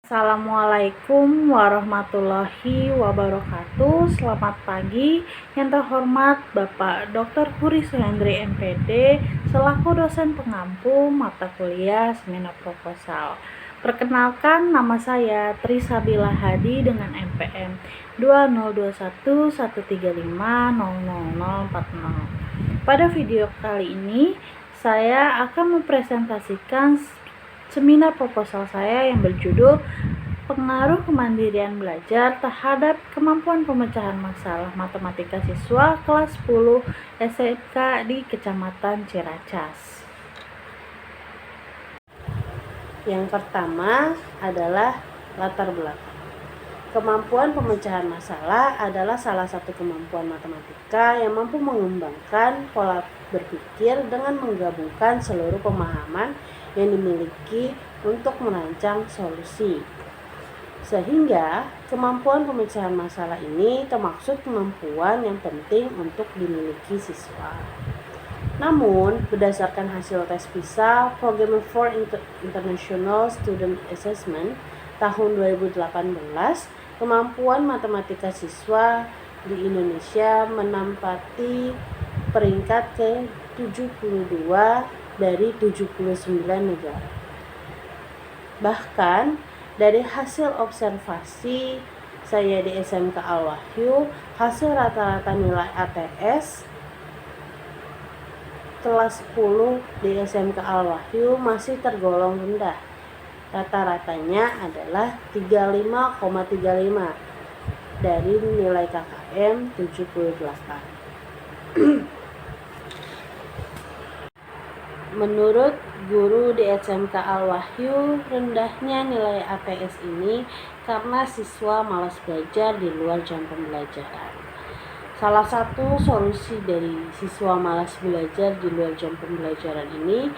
Assalamualaikum warahmatullahi wabarakatuh. Selamat pagi. Yang terhormat Bapak Dr. Huri Suhendri MPD selaku dosen pengampu mata kuliah seminar proposal. Perkenalkan, nama saya Trisabila Hadi dengan NPM 202113500040. Pada video kali ini saya akan mempresentasikan seminar proposal saya yang berjudul Pengaruh Kemandirian Belajar terhadap Kemampuan Pemecahan Masalah Matematika Siswa kelas 10 SMK di Kecamatan Ciracas. Yang pertama adalah latar belakang. Kemampuan pemecahan masalah adalah salah satu kemampuan matematika yang mampu mengembangkan pola berpikir dengan menggabungkan seluruh pemahaman yang dimiliki untuk merancang solusi. Sehingga kemampuan pemecahan masalah ini termaksud kemampuan yang penting untuk dimiliki siswa. Namun, berdasarkan hasil tes PISA Programming for International Student Assessment tahun 2018, kemampuan matematika siswa di Indonesia menempati peringkat ke-72 dari 79 negara. Bahkan dari hasil observasi saya di SMK Al-Wahyu, hasil rata-rata nilai ATS kelas 10 di SMK Al-Wahyu masih tergolong rendah. Rata-ratanya adalah 35,35 dari nilai KKM 78. Menurut guru di SMK Al-Wahyu, rendahnya nilai ATS ini karena siswa malas belajar di luar jam pembelajaran. Salah satu solusi dari siswa malas belajar di luar jam pembelajaran ini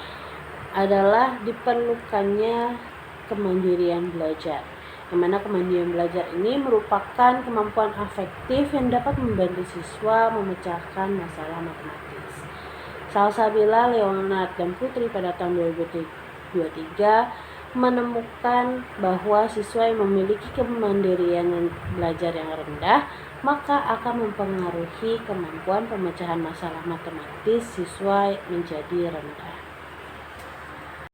adalah diperlukannya kemandirian belajar. Yang mana kemandirian belajar ini merupakan kemampuan afektif yang dapat membantu siswa memecahkan masalah matematis. Salsabila, Leonard, dan Putri pada tahun 2023 menemukan bahwa siswa yang memiliki kemandirian belajar yang rendah maka akan mempengaruhi kemampuan pemecahan masalah matematis siswa menjadi rendah.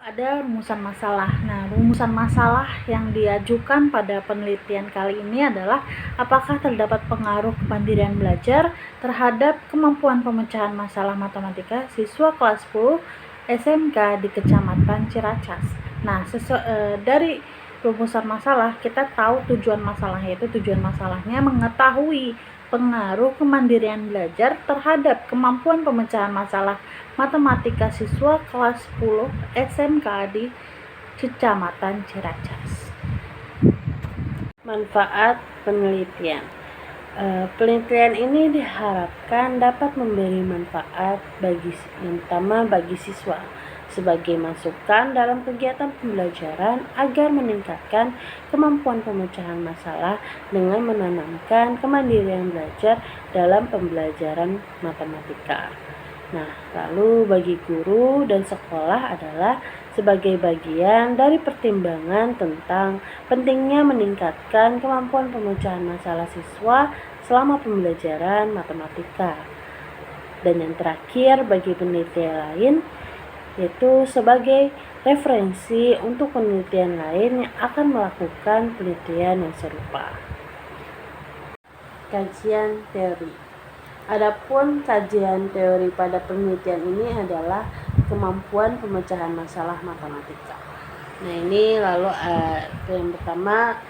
Ada rumusan masalah. Nah, rumusan masalah yang diajukan pada penelitian kali ini adalah apakah terdapat pengaruh kemandirian belajar terhadap kemampuan pemecahan masalah matematika siswa kelas 10 SMK di Kecamatan Ciracas. Nah, dari rumusan masalah kita tahu tujuan masalah, yaitu tujuan masalahnya mengetahui pengaruh kemandirian belajar terhadap kemampuan pemecahan masalah matematika siswa kelas 10 SMK di Kecamatan Ciracas. Manfaat penelitian. Penelitian ini diharapkan dapat memberi manfaat yang pertama bagi siswa sebagai masukan dalam kegiatan pembelajaran agar meningkatkan kemampuan pemecahan masalah dengan menanamkan kemandirian belajar dalam pembelajaran matematika. Nah, lalu bagi guru dan sekolah adalah sebagai bagian dari pertimbangan tentang pentingnya meningkatkan kemampuan pemecahan masalah siswa selama pembelajaran matematika. Dan yang terakhir bagi penelitian lain yaitu sebagai referensi untuk penelitian lain yang akan melakukan penelitian yang serupa. Kajian teori. Adapun kajian teori pada penelitian ini adalah kemampuan pemecahan masalah matematika. Nah, ini lalu yang pertama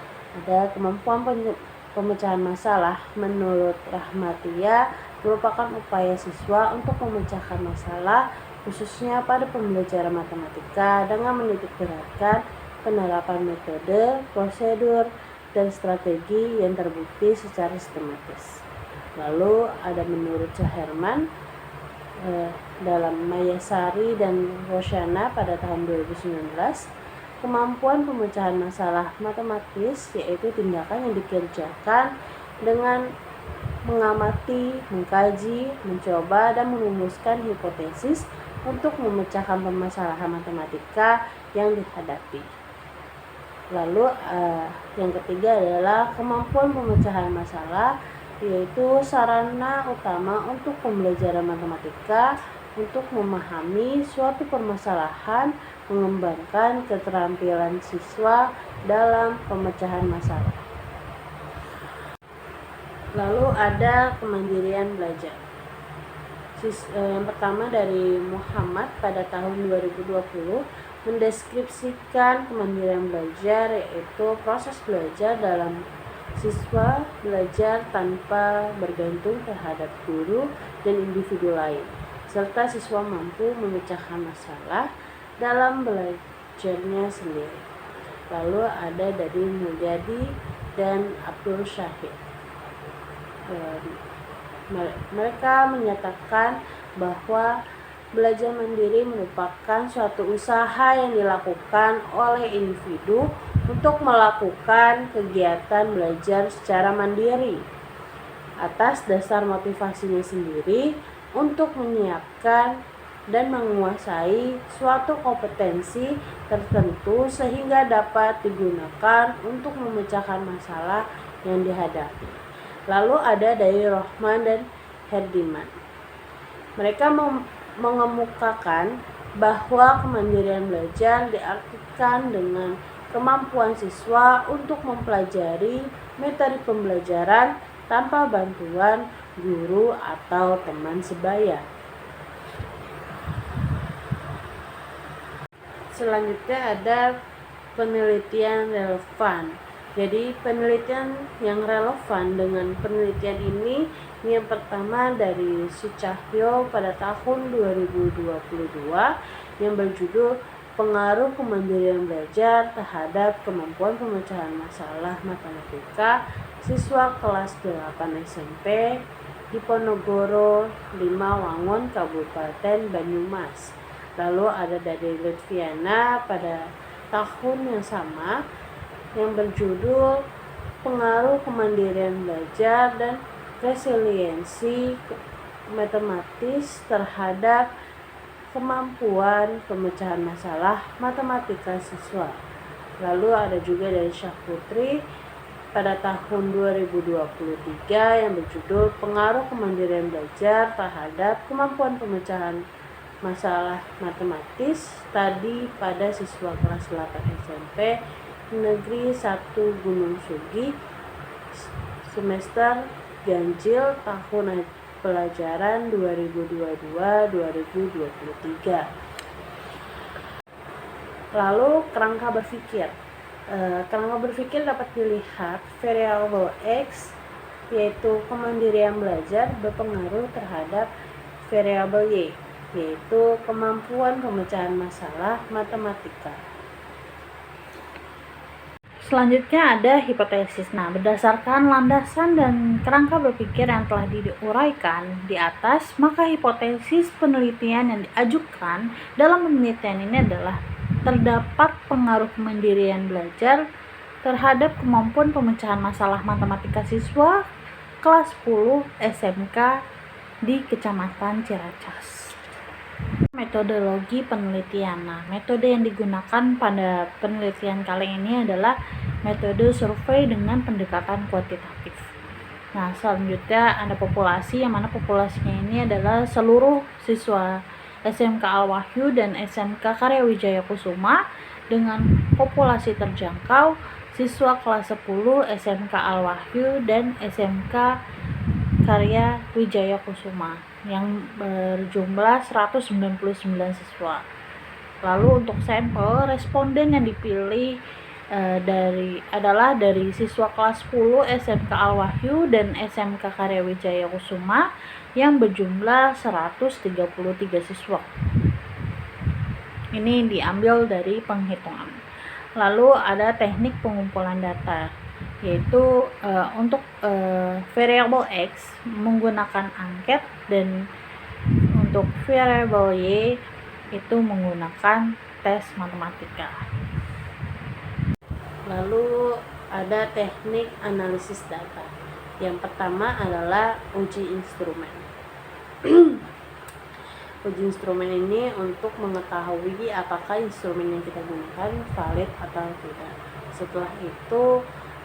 ada kemampuan pemecahan masalah menurut Rahmatia merupakan upaya siswa untuk memecahkan masalah khususnya pada pembelajaran matematika dengan menitik beratkan penerapan metode, prosedur, dan strategi yang terbukti secara sistematis. Lalu ada menurut Herman dalam Mayasari dan Roshana pada tahun 2019, kemampuan pemecahan masalah matematis yaitu tindakan yang dikerjakan dengan mengamati, mengkaji, mencoba, dan merumuskan hipotesis untuk memecahkan permasalahan matematika yang dihadapi. Lalu yang ketiga adalah kemampuan pemecahan masalah, yaitu sarana utama untuk pembelajaran matematika untuk memahami suatu permasalahan, mengembangkan keterampilan siswa dalam pemecahan masalah. Lalu ada kemandirian belajar. Yang pertama dari Muhammad pada tahun 2020 mendeskripsikan kemandirian belajar, yaitu proses belajar dalam siswa belajar tanpa bergantung terhadap guru dan individu lain, serta siswa mampu memecahkan masalah dalam belajarnya sendiri. Lalu ada dari Mulyadi dan Abdul Syahid. Mereka menyatakan bahwa belajar mandiri merupakan suatu usaha yang dilakukan oleh individu untuk melakukan kegiatan belajar secara mandiri atas dasar motivasinya sendiri untuk menyiapkan dan menguasai suatu kompetensi tertentu sehingga dapat digunakan untuk memecahkan masalah yang dihadapi. Lalu ada dari Rohman dan Herdiman. Mereka mengemukakan bahwa kemandirian belajar diartikan dengan kemampuan siswa untuk mempelajari metode pembelajaran tanpa bantuan guru atau teman sebaya. Selanjutnya ada penelitian relevan. Jadi penelitian yang relevan dengan penelitian ini yang pertama dari Sucahyo pada tahun 2022 yang berjudul Pengaruh Kemandirian Belajar Terhadap Kemampuan Pemecahan Masalah Matematika Siswa Kelas 8 SMP di Ponorogo 5 Wangun, Kabupaten Banyumas. Lalu ada dari Lutfiana pada tahun yang sama yang berjudul Pengaruh Kemandirian Belajar dan Resiliensi Matematis Terhadap Kemampuan Pemecahan Masalah Matematika Siswa. Lalu ada juga dari Syahputri pada tahun 2023 yang berjudul Pengaruh Kemandirian Belajar Terhadap Kemampuan Pemecahan Masalah Matematis tadi pada siswa kelas 8 SMP Negeri 1 Gunung Sugi, semester ganjil tahun pelajaran 2022-2023. Lalu kerangka berpikir. Kerangka berpikir dapat dilihat variabel X, yaitu kemandirian belajar, berpengaruh terhadap variabel Y, yaitu kemampuan pemecahan masalah matematika. Selanjutnya ada hipotesis. Nah, berdasarkan landasan dan kerangka berpikir yang telah diuraikan di atas, maka hipotesis penelitian yang diajukan dalam penelitian ini adalah terdapat pengaruh kemandirian belajar terhadap kemampuan pemecahan masalah matematika siswa kelas 10 SMK di Kecamatan Ciracas. Metodologi penelitian. Nah, metode yang digunakan pada penelitian kali ini adalah metode survei dengan pendekatan kuantitatif. Nah, selanjutnya ada populasi, yang mana populasinya ini adalah seluruh siswa SMK Al-Wahyu dan SMK Karya Wijaya Kusuma dengan populasi terjangkau siswa kelas 10 SMK Al-Wahyu dan SMK Karya Wijaya Kusuma yang berjumlah 199 siswa. Lalu untuk sampel responden yang dipilih adalah dari siswa kelas 10 SMK Al-Wahyu dan SMK Karya Wijaya Kusuma yang berjumlah 133 siswa. Ini diambil dari penghitungan. Lalu ada teknik pengumpulan data, yaitu untuk variabel X menggunakan angket dan untuk variabel Y itu menggunakan tes matematika. Lalu ada teknik analisis data. Yang pertama adalah uji instrumen. Uji instrumen ini untuk mengetahui apakah instrumen yang kita gunakan valid atau tidak.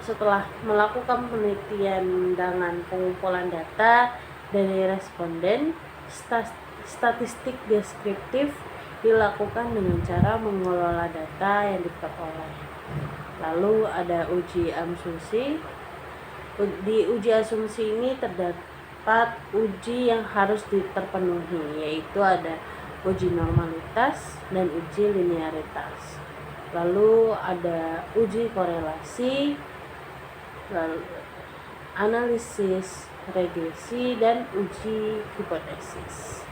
Setelah melakukan penelitian dengan pengumpulan data dari responden, statistik deskriptif dilakukan dengan cara mengelola data yang diperoleh. Lalu ada uji asumsi. Di uji asumsi ini terdapat uji yang harus terpenuhi, yaitu ada uji normalitas dan uji linearitas. Lalu ada uji korelasi, lalu analisis regresi, dan uji hipotesis.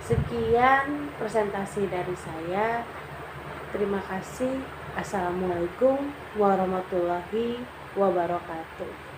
Sekian presentasi dari saya. Terima kasih. Assalamualaikum warahmatullahi wabarakatuh.